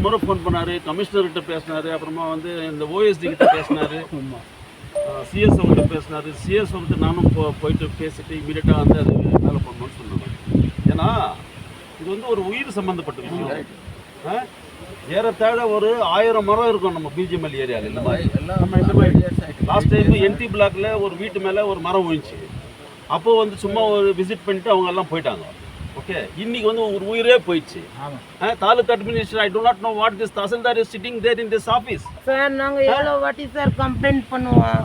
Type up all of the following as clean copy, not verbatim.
முறை ஃபோன் பண்ணார், கமிஷனர்கிட்ட பேசினார், அப்புறமா வந்து இந்த ஓஎஸ்டி கிட்ட பேசினார், சிஎஸ்ஓ கிட்ட பேசினார். சிஎஸ்ஓ கிட்ட நானும் போயிட்டு பேசிட்டு இமீடியட்டாக வந்து அது வேலை பண்ணணும்னு சொன்னாங்க. ஏன்னா இது வந்து ஒரு உயிர் சம்மந்தப்பட்ட விஷயம். ஏறத்தாழ ஒரு 1000 மரம் இருக்கும் நம்ம பிஜிஎம்எல் ஏரியாவில். இந்த மாதிரி லாஸ்ட் டைம் என்டி பிளாக்ல ஒரு வீட்டு மேலே ஒரு மரம் விழுந்துச்சு. அப்போது வந்து சும்மா ஒரு விசிட் பண்ணிட்டு அவங்க எல்லாம் போயிட்டாங்க. ஓகே, இன்னைக்கு வந்து ஒரு உயிரே போயிடுச்சு. Taluk administration, I do not know what this tahsildar is sitting there in this office. Sir நாங்க எவ்வளோ வாட்டி சார் கம்ப்ளைண்ட் பண்ணுவோம்,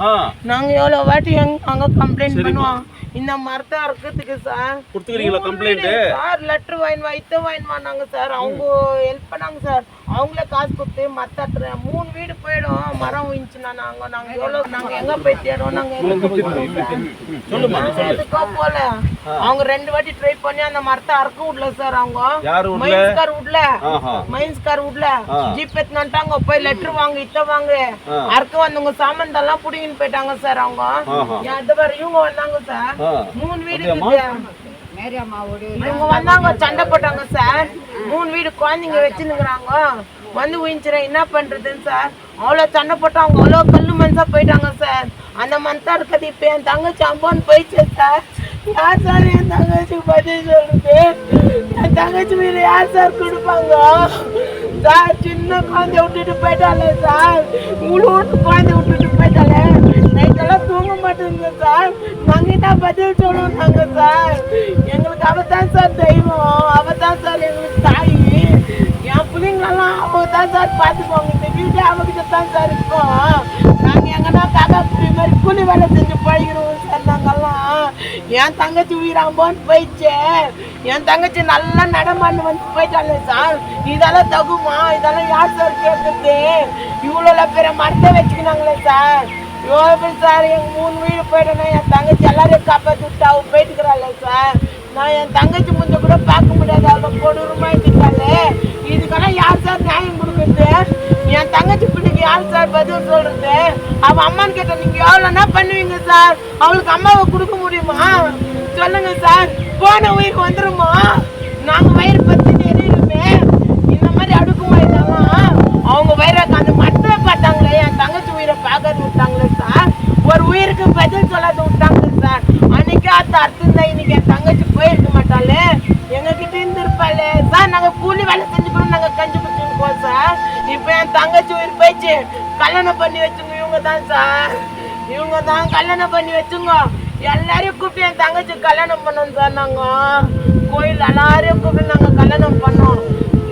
நாங்க எவ்வளோ வாட்டி அங்க கம்ப்ளைண்ட் பண்ணுவோம். இந்த மரத்தை அறுக்கிறதுக்கு சார் கொடுத்துக்கிறீங்களா கம்ப்ளைண்ட்? சார் லெட்டர் வாங்கிவா இத்த வாங்கினாங்க சார், அவங்க ஹெல்ப் பண்ணாங்க சார். அவங்களே காசு கொடுத்து மரத்தை 3 வீடு போயிடும் மரம் விழுந்துச்சுன்னா நாங்க எவ்வளோ நாங்கள் எங்கே போய் தேடுவோம், நாங்கள் எதுக்கோ போல. அவங்க 2 வாட்டி ட்ரை பண்ணி அந்த மரத்தை அறுக்க விடல சார். அவங்க மைன்ஸ்கார் விடல ஜீப் எத்துனாங்க. போய் லெட்டர் வாங்க இத்த வாங்க அறுக்க வந்தவங்க சாமான்தெல்லாம் புடிங்கின்னு போயிட்டாங்க சார். அவங்க இவங்க வந்தாங்க சார், 3 வீடு இவங்க வந்தாங்க, சண்டை போட்டாங்க சார். 3 வீடு குழந்தைங்க வச்சுன்னுக்குறாங்க, வந்து உயிஞ்சிட என்ன பண்றதுன்னு சார். அவ்வளோ சண்டை போட்டு அவங்க அவ்வளோ கல்லு மனசா போயிட்டாங்க சார். அந்த மனசா இருக்கிறது இப்போ என் தங்கச்சி அம்பான்னு போயிடுச்சு சார். யார் சார் என் தங்கச்சி பதில் சொல்றது? என் தங்கச்சி மீது யார் சார் கொடுப்பாங்க சார்? சின்ன குழந்தை விட்டுட்டு போயிட்டாலே சார், முழு குழந்தை விட்டுட்டு போயிட்டாலே. நைட்டெல்லாம் தூங்க மாட்டேங்க சார். நாங்க என்ன பதில் சொல்லுவோம் நாங்க சார்? எங்களுக்கு அவதான் சார் தெய்வம், அவதான் சார் எங்களுக்கு தாய். என் பிள்ளைங்களெல்லாம் அவங்க தான் சார் பார்த்துக்குவாங்க. இந்த வீடு அவகிட்ட தான் சார் இருக்கோம். நாங்க எங்கன்னா காக்கா குடி மாதிரி கூலி வேலை செஞ்சு பழகிறோம் சார். நாங்கெல்லாம் என் தங்கச்சி உயிராம்போன்னு போயிடுச்சு. என் தங்கச்சி நல்லா நடமாண்டு வந்து போயிட்டாலே சார். இதெல்லாம் தகுமா? இதெல்லாம் யார் சார் கேட்குறது? இவ்வளோ பேரை மரத்தை வச்சுக்கினாங்களே சார். எவ்வளோ சார் எங்க 3 வீடு போயிட்டேன்னா என் தங்கச்சி எல்லாரையும் காப்பாற்றி விட்டு அவ போயிட்டுக்கிறாள் சார். நான் என் தங்கச்சி முஞ்ச கூட பார்க்க முடியாது, அவளை கொடூரமாயிட்டுருக்காளே. இதுக்கெல்லாம் யார் சார் நியாயம் கொடுக்குறது? என் தங்கச்சி பிள்ளைக்கு யார் சார் பதில் சொல்றது? அவ அம்மான்னு கேட்ட நீங்க எவ்வளோன்னா பண்ணுவீங்க சார்? அவளுக்கு அம்மாவை கொடுக்க முடியுமா சொல்லுங்க சார்? போன உயிருக்கு வந்துருமா? நாங்க வயிறு பத்தி எரியுமே. இந்த மாதிரி அடுக்குமாயிட்டாலும் அவங்க வயிறை அந்த மட்டை பார்த்தாங்களே, என் தங்கச்சி உயிரை பார்க்காத விட்டாங்களே சார். ஒரு உயிருக்கு பதில் சொல்லாத விட்டாங்க சார். அன்னைக்கு அர்த்தம் தான் இன்னைக்கு என் தங்கச்சி போயிருக்க மாட்டாளே, எங்ககிட்ட இருந்திருப்பாளே சார். நாங்க கூலி வேலை செஞ்சுக்கணும், நாங்க கஞ்சி குடிச்சுருக்கோம் சார். இப்ப என் தங்கச்சி உயிர் போயிடுச்சு. கல்யாணம் பண்ணி வச்சுங்க இவங்க தான் சார், இவங்க தான் கல்யாணம் பண்ணி வச்சுங்க. எல்லாரையும் கூப்பிட்டு என் தங்கச்சி கல்யாணம் பண்ணோம் சார். நாங்க கோயில் எல்லாரையும் கூப்பிட்டு நாங்க கல்யாணம் பண்ணோம்.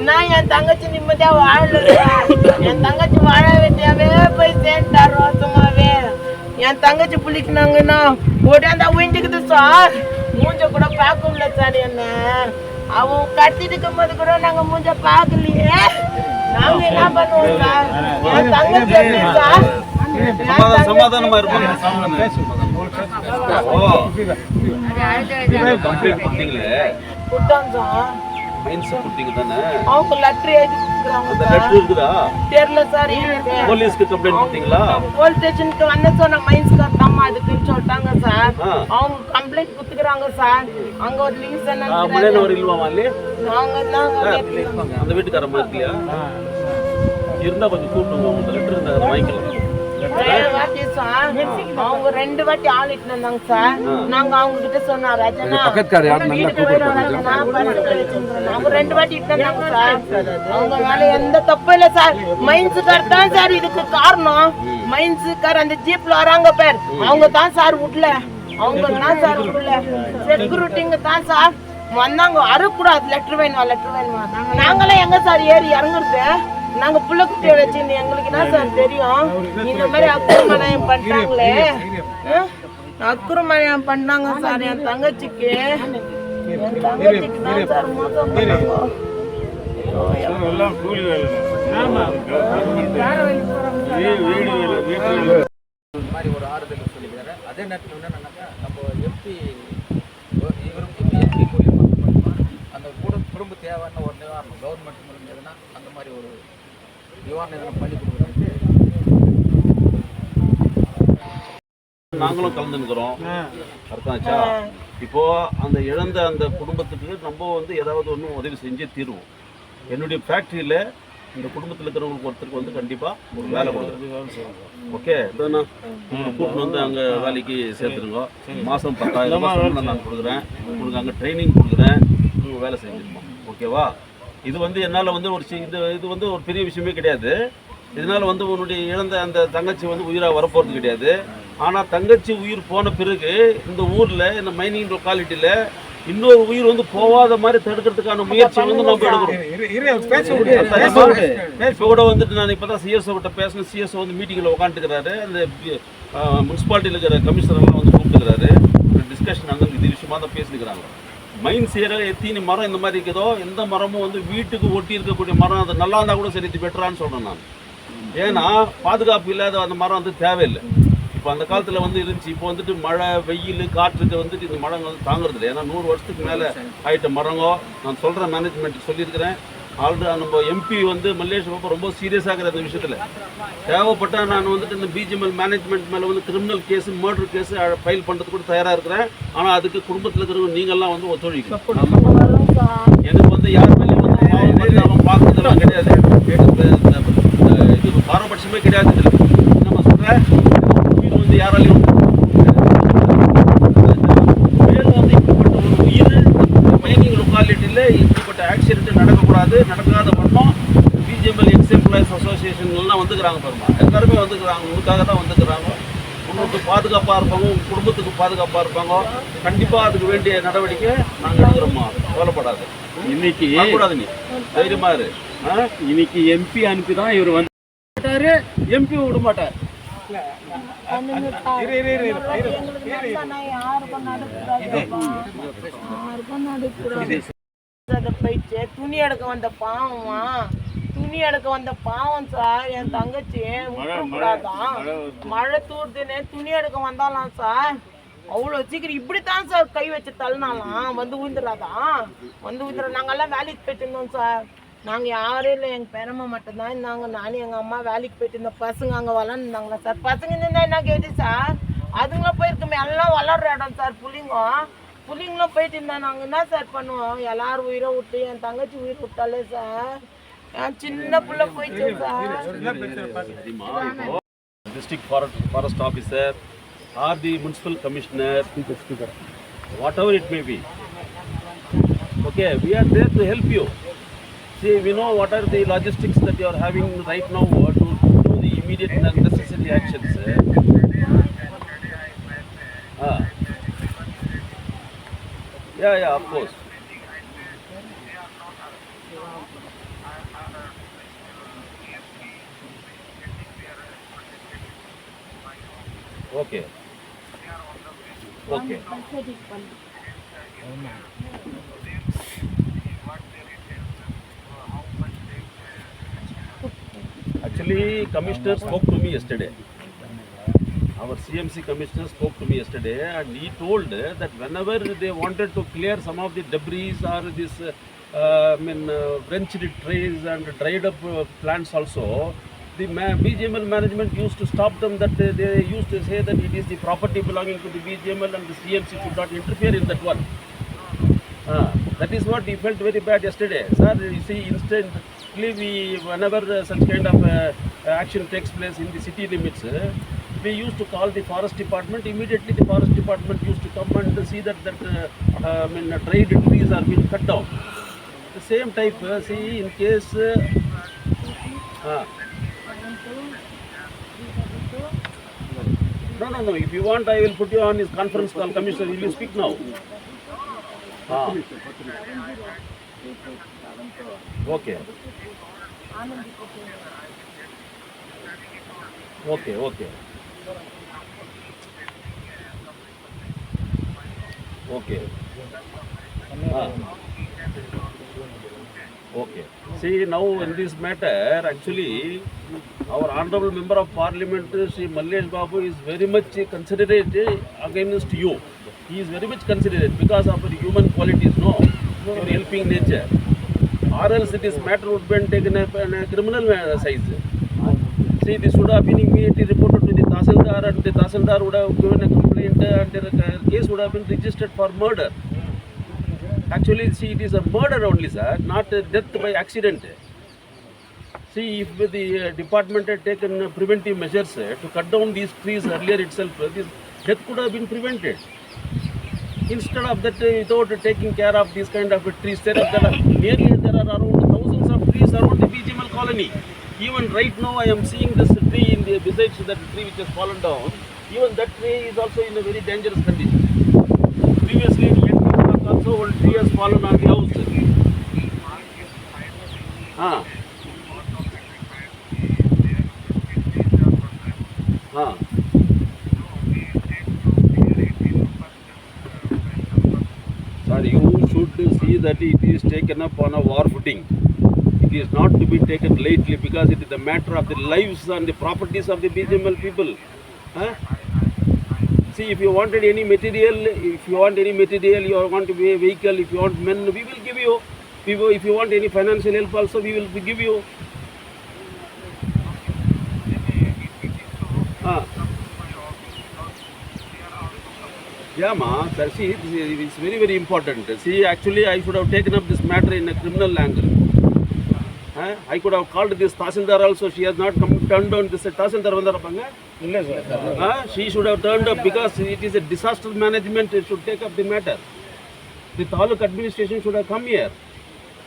நான் என் தங்கச்சி நிம்மதியா வாழல சார். என் தங்கச்சி வாழ வேண்டியாவே போய் சேர்ந்துட்டாரோ சும்மாவே. என் தங்கச்சி பிடிக்கினாங்கன்னா உடனே உயிஞ்சுக்குது சார். மூஞ்ச கூட பார்க்க முடியல சார். என்ன அவன் கட்டிட்டு இருக்கும் போது கூட நாங்க மூஞ்ச பார்க்கலையே. நாங்க என்ன பண்ணுவோம் சார்? என் தங்கச்சி சார் சமாதானமா இருக்கும். குட்டான் சார். அவங்க லெட்டர் எழுதி தெரியல சார். போலீஸ்க்கு கம்ப்ளைண்ட் பண்ணீங்களா? போலீஸ் ஸ்டேஷனுக்கு வந்து சொன்ன மைன்ஸ்கார் தாமா அதுக்குன்னு சொல்லிட்டாங்க சார். அவங்க கம்ப்ளைண்ட் கொடுத்துக்கிறாங்க சார். அங்க ஒரு லிங்க் அந்த வீட்டுக்காரமா இல்லையா இருந்தா கொஞ்சம் கூப்பிடுங்க. உங்க லெட்டர் இருந்தா வாங்கிக்கலாம். அவங்க 2 வாட்டி ஆளிட்டு வந்தாங்க சார். நாங்க அவங்க கிட்ட சொன்னோம் ரஜனா அவங்க 2 வாட்டி இட்டு வந்தாங்க சார். அவங்க மேல எந்த தப்பும் இல்லை சார். மைன்ஸுக்கார் தான் சார் இதுக்கு காரணம். மைன்ஸுக்கார் அந்த ஜீப்ல வராங்க பேர் அவங்க தான் சார் விடல. அவங்க தான் சார் விடல. செக்யூரிட்டிங்க தான் சார் வந்தாங்க. அறக்கூடாது லெட்டர் வேணுமா லெட்டர் வேணுமா. நாங்களாம் எங்க சார் ஏறி இறங்குறது? நாங்க புள்ள குட்டியை வச்சுன்னு எங்களுக்கு என்ன சார் தெரியும்? இந்த மாதிரி அக்குரமணயம் பண்றாங்களே, அக்குரமணயம் பண்ணாங்க சார். என் தங்கச்சிக்கு தான் சார் மோசம் பண்ணாங்க. ஒரு ஆறுதல் சொல்லிக்கிறாரு. அதே நேரத்தில் என்னன்னாக்கா நம்ம எம்பி அந்த குடும்ப தேவையான ஒரு நிவாரணம் கவர்மெண்ட் மூலம் எதுனா அந்த மாதிரி ஒரு நிவாரணம் பண்ணி கொடுக்குறாங்க. நாங்களும் கலந்துக்கிறோம். அர்த்தமாச்சா? இப்போ அந்த இழந்த அந்த குடும்பத்துக்கு நம்ம வந்து ஏதாவது ஒன்றும் உதவி செஞ்சே தீருவோம். என்னுடைய ஃபேக்ட்ரியில் இந்த குடும்பத்தில் இருக்கிறவங்களுக்கு ஒருத்தருக்கு வந்து கண்டிப்பாக ஒரு வேலை கொடுக்குறேன். ஓகே, இதுனா கூட்டின்னு வந்து அங்கே வேலைக்கு சேர்த்துருங்க. மாதம் 10,000 நான் கொடுக்குறேன். உங்களுக்கு அங்கே ட்ரைனிங் கொடுக்குறேன். நீங்கள் வேலை செஞ்சுருமா. ஓகேவா? இது வந்து என்னால் வந்து ஒரு இது வந்து ஒரு பெரிய விஷயமே கிடையாது. இதனால் வந்து உன்னுடைய இழந்த அந்த தங்கச்சி வந்து உயிராக வரப்போகிறது கிடையாது. ஆனால் தங்கச்சி உயிர் போன பிறகு இந்த ஊரில் இந்த மைனிங் லொக்காலிட்டியில் இன்னொரு உயிர் வந்து போகாத மாதிரி தடுக்கிறதுக்கான முயற்சி வந்து நம்ம எடுக்கிறோம். இப்போ கூட வந்துட்டு நான் இப்போ தான் சிஎஸ்ஓ கிட்ட பேசினேன். சிஎஸ்ஓ வந்து மீட்டிங்கில் உட்காந்துக்கிறாரு. அந்த முனிசிபாலிட்டியில் இருக்கிற கமிஷனர்லாம் வந்து கூப்பிட்டுக்கிறாரு. டிஸ்கஷன் அங்கே இது விஷயமா தான் பேசினுக்கிறாங்க. மைன் செய்கிற எத்தனை மரம் இந்த மாதிரி இருக்குதோ, எந்த மரமும் வந்து வீட்டுக்கு ஒட்டி இருக்கக்கூடிய மரம் அது நல்லா இருந்தால் கூட சரி, இது பெட்டரான்னு சொல்கிறேன் நான். ஏன்னா பாதுகாப்பு இல்லாத அந்த மரம் வந்து தேவையில்லை. இப்போ அந்த காலத்தில் வந்து இருந்துச்சு. இப்போ வந்துட்டு மழை, வெயில், காற்றுக்கு வந்துட்டு இந்த மரங்கள் வந்து தாங்குறது இல்லை. ஏன்னா 100 வருஷத்துக்கு மேலே ஆகிட்ட மரங்கோ. நான் சொல்கிறேன், மேனேஜ்மெண்ட் சொல்லியிருக்கிறேன். ஆல்ரெடி நம்ம எம்பி வந்து மல்லேஷ் பாபா ரொம்ப சீரியஸாக இருக்கிற அந்த விஷயத்தில் தேவைப்பட்டால் நான் வந்துட்டு இந்த பிஜிஎம்எல் மேனேஜ்மெண்ட் மேலே வந்து criminal case, murder case file பண்ணுறதுக்கு கூட தயாராக இருக்கிறேன். ஆனால் அதுக்கு குடும்பத்தில் இருக்கிறவங்க நீங்கள்லாம் வந்து ஒத்துழைக்கணும். எனக்கு வந்து யார் மேலேயும் வந்து அவன் பார்க்குறதுலாம் கிடையாது. இது பாரபட்சமே கிடையாது. இதில் நம்ம சொல்கிறேன், உயிர் வந்து யாராலையும் வந்து இப்படிப்பட்ட ஒரு உயிர் மைனிங் லொக்காலிட்டியில் இப்படிப்பட்ட ஆக்சிடென்ட் நடக்கக்கூடாது. நடக்காத வண்ணம் பிஜிஎம்எல் எக்ஸ் எம்ப்ளாயிஸ் அசோசியேஷன்லாம் வந்துக்கிறாங்க பாருமா. எல்லாருமே வந்துக்கிறாங்க. உங்களுக்காக தான் வந்துக்கிறாங்க. உங்களுக்கு பாதுகாப்பாக இருப்பாங்க, உங்கள் குடும்பத்துக்கு பாதுகாப்பாக இருப்பாங்க. கண்டிப்பாக அதுக்கு வேண்டிய நடவடிக்கை நாங்கள் எடுக்கிறோம்மா. கவலைப்படாது. இன்னைக்கு கூடாது, நீ தைரியமாக இரு. இன்னைக்கு எம்பி அனுப்பி தான் இவர் வந்து எம்பி விட மாட்டார். துணி எடுக்க வந்த பாவமா, துணி எடுக்க வந்த பாவம் சார். என் தங்கச்சி விட்டுக்கூடாதான். மழை தூர்துன்னு துணி எடுக்க வந்தாலாம் சார். அவ்வளோ சீக்கிரம் இப்படித்தான் சார் கை வச்சு தள்ளினாலாம் வந்து விழுந்துடாதான். வந்து விழுந்துட நாங்கெல்லாம் வேலைக்கு போயிட்டு இருந்தோம் சார். நாங்கள் யாரும் இல்லை, எங்கள் பெருமை மட்டும்தான் இருந்தாங்க. நானும் எங்கள் அம்மா வேலைக்கு போயிட்டு இருந்தோம். பசங்க அங்கே வளர்ந்துருந்தாங்களா சார். பசங்க இருந்தால் என்ன கேட்டு சார், அதுங்களும் போயிருக்கோமே. எல்லாம் வளர்ற இடம் சார். புள்ளிங்களும் போயிட்டு இருந்தா நாங்கள் என்ன சார் பண்ணுவோம்? எல்லாரும் உயிரை விட்டு என் தங்கச்சி உயிர் விட்டாலே சார். என் சின்ன பிள்ளை போயிட்டு sir. District forest officer or the municipal commissioner, whatever it may be. Okay, we are there to help you. See, we know what are the logistics that you are having right now to do the immediate and necessary actions. Yeah, of course. Okay. Actually, Commissioner spoke to me yesterday. Our CMC Commissioner spoke to me yesterday, and he told that whenever they wanted to clear some of the debris or this wrenched trays and dried up plants also, the BGML management used to stop them. That they used to say that it is the property belonging to the BGML and the CMC should not interfere in that one. That is what he felt very bad yesterday. Sir, you see, instantly whenever such kind of action takes place in the city limits, we used to call the forest department. Immediately the forest department used to come and see that dried trees are being cut down. The same type, see, in case No. If you want, I will put you on his conference call, Commissioner. Will you speak now? Okay. Okay. See, now in this matter, actually, our honorable member of parliament, Sri Mallesh Babu, is very much considerate against you. He is very much considerate because of your human qualities, no? Your helping nature. Or else this matter would have been taken up in a criminal size. See, this would have been immediately reported to the Tahsildar, and the Tahsildar would have given a complaint, and the case would have been registered for murder. Actually, see, it is a murder only, sir, not a death by accident. See, if the department had taken preventive measures to cut down these trees earlier itself, this death could have been prevented. Instead of that, without taking care of these kind of trees, there are around thousands of trees around the BGML colony. Even right now, I am seeing this tree besides that tree which has fallen down. Even that tree is also in a very dangerous condition. Previously, in Yet also one tree has fallen on the house. Sir, you should see that it is taken up on a war footing. It is not to be taken lightly because it is a matter of the lives and the properties of the BGML people. See, if you wanted any material, you want a vehicle, if you want men, we will give you. If you want any financial help also, we will give you. Yeah, ma, sir, see, it's very, very important. See, actually, I should have taken up this matter in a criminal angle. I could have called this Tahsildar also. She has not turned on this. Tahsildar vandarapanga? She should have turned up because it is a disaster management. It should take up the matter. The Taluk administration should have come here.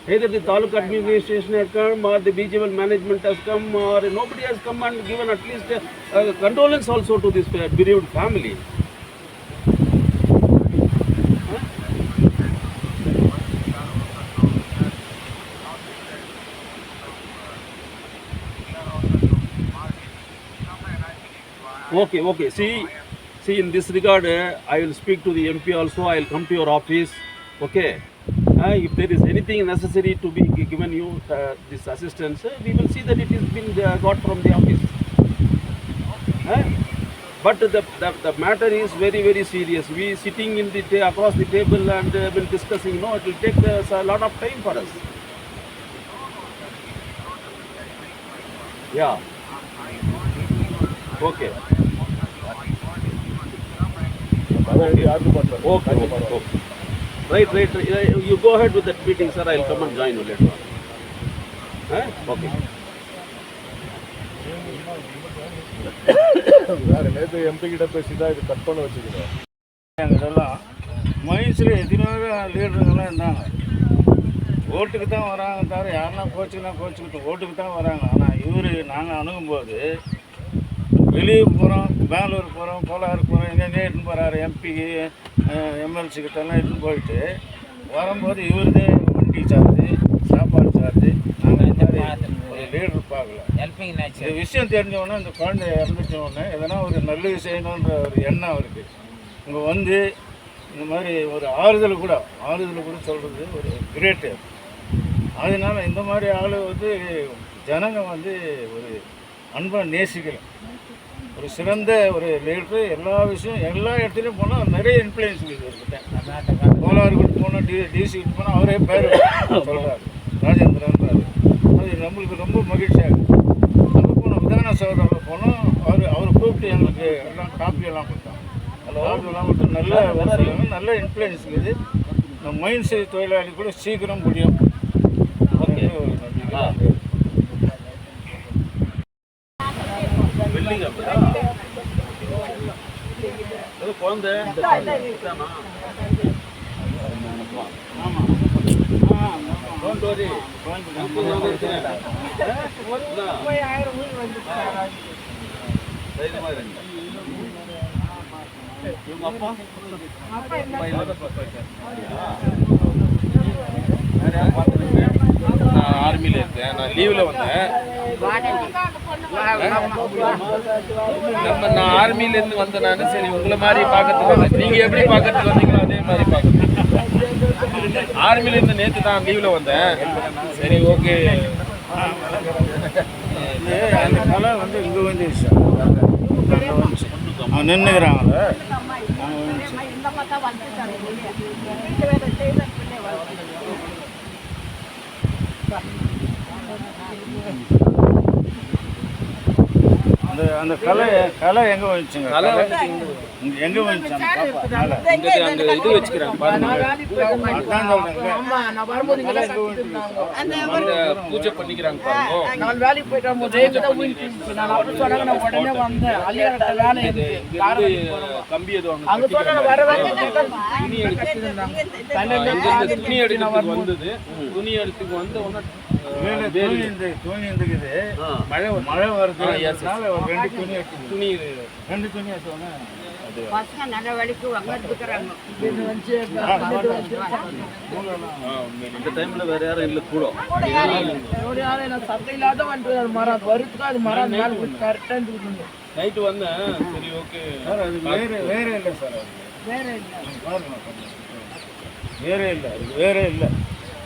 Either the Taluk administration has come or the BGML management has come or nobody has come and given at least a condolence also to this bereaved family. Okay. See, in this regard, I will speak to the MP also. I will come to your office. Okay. If there is anything necessary to be given you this assistance, we will see that it has been got from the office. But the matter is very, very serious. We sitting in the across the table and been discussing. No, it will take a lot of time for us. Yeah. Okay. Okay. Right. You go ahead with that meeting, sir. I'll come and join you later on. Okay. MP கிட்ட பேசி தான் இது cut பண்ண வச்சுக்கிறோம். இதெல்லாம் மைன்ஸில் எதிராக லீடருங்கெல்லாம் இருந்தாங்க. ஓட்டுக்கு தான் வராங்க தவிர யாரெல்லாம் கோச்சுக்கிட்டு ஓட்டுக்கு தான் வராங்க. ஆனால் இவர் நாங்கள் அணுகும்போது வெளியே போகிறோம், பெங்களூர் போகிறோம், கோலாருக்கு போகிறோம், எங்கெங்கே இட்டுன்னு போகிறாரு எம்பிக்கு எம்எல்சி கிட்டலாம் இட்டுன்னு போயிட்டு வரும்போது இவருதே வண்டி சார்ஜு, சாப்பாடு சார்ஜு. நாங்கள் இந்த மாதிரி ஒரு லீடர் பார்க்கல. இந்த விஷயம் தெரிஞ்சவொடனே இந்த குழந்தை இறந்துச்சோடனே எதனா ஒரு நல்லது செய்யணுன்ற ஒரு எண்ணம் அவருக்கு. இங்கே வந்து இந்த மாதிரி ஒரு ஆறுதல் கூட சொல்கிறது ஒரு கிரேட்டு. அதனால இந்த மாதிரி ஆள் வந்து ஜனங்க வந்து ஒரு அன்பாக நேசிக்கலாம். ஒரு சிறந்த ஒரு லீடரு. எல்லா விஷயம் எல்லா இடத்துலையும் போனால் நிறைய இன்ஃப்ளூயன்ஸ் இருக்குது. கோலாறுக்கு போனால் டிசி கிட்ட போனால் அவரே பேர் சொல்கிறார், ராஜேந்திரன்றார். அது நம்மளுக்கு ரொம்ப மகிழ்ச்சியாக இருக்குது. அங்கே போனோம், விதான சகோதரில் போனோம். அவர் கூப்பிட்டு எங்களுக்கு எல்லாம் காப்பியெல்லாம் கொடுத்தாங்க. காப்பியெல்லாம் கொடுத்து நல்ல இன்ஃப்ளூயன்ஸ் இருக்குது. இந்த மைன்ஸ் தொழிலாளி கூட சீக்கிரம் முடியும். குழந்தை டோன்ட் வரி. இவங்க அப்பா நான் ஆர்மியில் இருக்கேன். நான் லீவில் வந்தேன். நான் ஆர்மியிலேருந்து வந்தேன். நான் சரி உங்களை மாதிரி பார்க்கறதுக்கு வந்தேன். நீங்கள் எப்படி பார்க்கறதுக்கு வந்தீங்களோ அதே மாதிரி பார்க்கறதுக்கு. ஆர்மியிலேருந்து நேற்று தான் லீவில் வந்தேன். சரி ஓகே. அந்த கலை வந்து இங்கே வந்துருச்சு. அவங்க நின்றுக்கிறாங்கள. அந்த கலை எங்கே வந்துச்சுங்க? கலை எங்கே வந்துச்சு? அந்த இது வச்சுக்கிறாங்க பாருங்க. அதான் சொல்கிறேங்க. பூஜை பண்ணிக்கிறாங்க பாருங்க. நான் வேலைக்கு போயிட்டு வரும்போது நான் அப்படி சொன்னாங்க, நான் உடனே வந்தேன். அள்ளியாட்ட வேலை கம்பி எது அங்க சொன்ன வர துணி எடுக்கிறதுக்கு வந்தது. துணி எடுத்துக்கு வந்து துணி இருந்துக்குது. மழை வருது. ரெண்டு துணி எடுத்துவாங்க. பசங்க நல்ல வேலைக்கு அங்க இருக்கிறாங்க. இந்த டைம்ல வேற யாரும் இல்லை கூட. சட்டை இல்லாத வந்து மரம் வருதுக்கு அது மரம் கரெக்டா இருக்குது. நைட்டு வந்தேன். சரி ஓகே சார், அது வேற இல்லை சார். வேற இல்லை.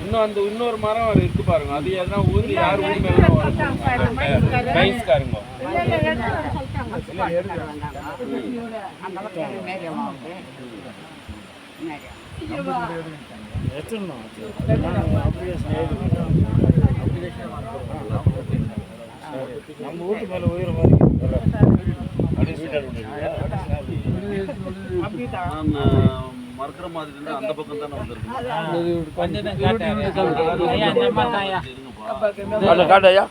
இன்னொரு மரம் இருக்கு பாருங்க. அது எதனா ஊதி யார் ஊருமே கைஸ்காருங்க. நம்ம வீட்டு மேலே உயிர மாதிரி மறக்கிற மாதிரி இருந்தா அந்த பக்கம் தானே வந்திருக்கு. காட்டையா?